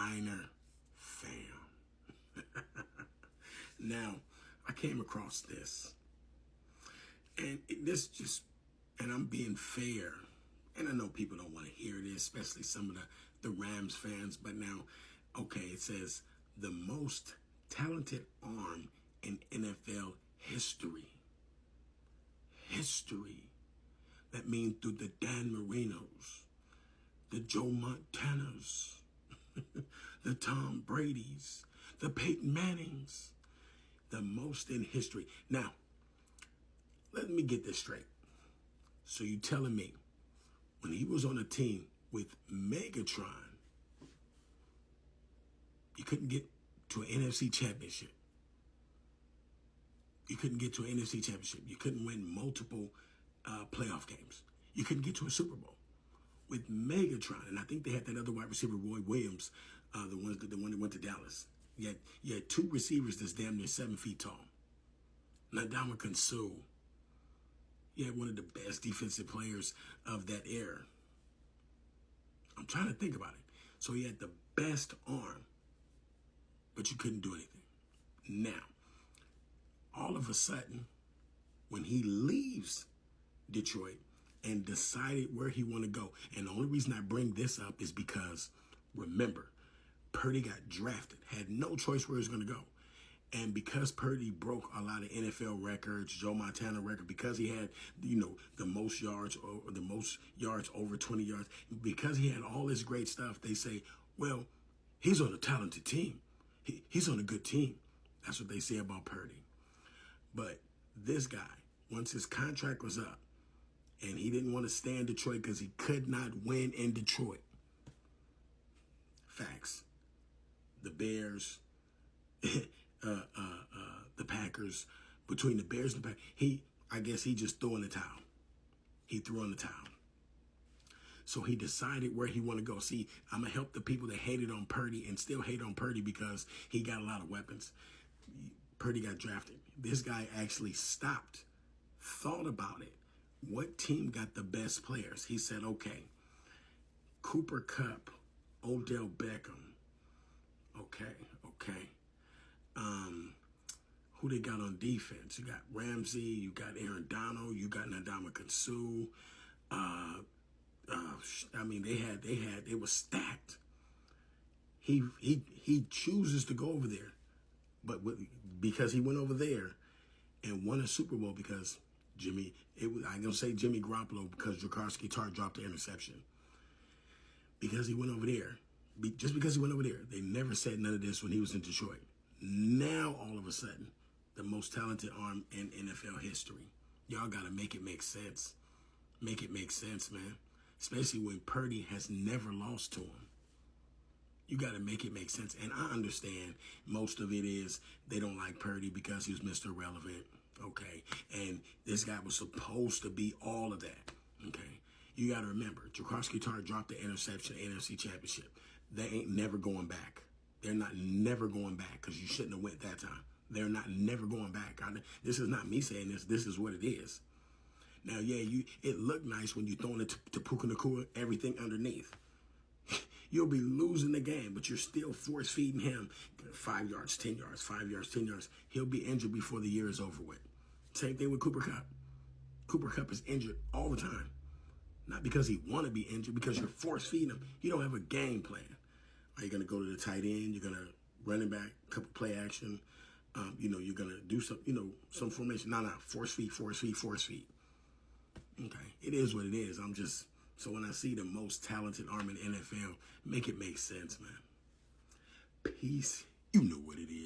Niner fam. Now, I came across this, and and I'm being fair, and I know people don't want to hear this, especially some of the Rams fans, but now, okay, it says the most talented arm in NFL history. History. That means through the Dan Marinos, the Joe Montanas, the Tom Bradys, the Peyton Mannings, the most in history. Now, let me get this straight. So you telling me when he was on a team with Megatron, you couldn't get to an NFC championship. You couldn't get to an NFC championship. You couldn't win multiple playoff games. You couldn't get to a Super Bowl with Megatron. And I think they had that other wide receiver, Roy Williams, the one that went to Dallas. You had two receivers that's damn near 7 feet tall. Ndamukong Suh. You had one of the best defensive players of that era. I'm trying to think about it. So he had the best arm, but you couldn't do anything. Now, all of a sudden, when he leaves Detroit and decided where he want to go, and the only reason I bring this up is because, remember, Purdy got drafted, had no choice where he was going to go. And because Purdy broke a lot of NFL records, Joe Montana record, because he had, the most yards or the most yards over 20 yards, because he had all this great stuff, they say, well, he's on a talented team. He's on a good team. That's what they say about Purdy. But this guy, once his contract was up, and he didn't want to stay in Detroit because he could not win in Detroit. Facts. The Bears, the Packers, between the Bears and the Packers, I guess he just threw in the towel. He threw in the towel. So he decided where he want to go. See, I'm going to help the people that hated on Purdy and still hate on Purdy because he got a lot of weapons. Purdy got drafted. This guy actually stopped, thought about it. What team got the best players? He said, okay, Cooper Kupp, Odell Beckham. Okay. Who they got on defense? You got Ramsey, you got Aaron Donald, you got Ndamukong Suh. They were stacked. He chooses to go over there, because he went over there and won a Super Bowl because I'm gonna say Jimmy Garoppolo because Jaworski Tartt dropped the interception. Because he went over there, just because he went over there, they never said none of this when he was in Detroit. Now all of a sudden, the most talented arm in NFL history. Y'all gotta make it make sense. Make it make sense, man. Especially when Purdy has never lost to him. You got to make it make sense. And I understand most of it is they don't like Purdy because he was Mr. Irrelevant. Okay. And this guy was supposed to be all of that. Okay. You got to remember, Jaworski Tartt dropped the interception NFC Championship. They ain't never going back. They're not never going back because you shouldn't have went that time. They're not never going back. This is not me saying this. This is what it is. Now, yeah, it looked nice when you're throwing it to Puka Nacua, everything underneath. You'll be losing the game, but you're still force feeding him 5 yards, 10 yards, 5 yards, 10 yards. He'll be injured before the year is over with. Same thing with Cooper Kupp. Cooper Kupp is injured all the time. Not because he want to be injured, because you're force feeding him. You don't have a game plan. Are you going to go to the tight end? You're going to running back, couple play action. You're going to do some formation. No, force feed. Okay, it is what it is. So when I see the most talented arm in NFL, make it make sense, man. Peace. You know what it is.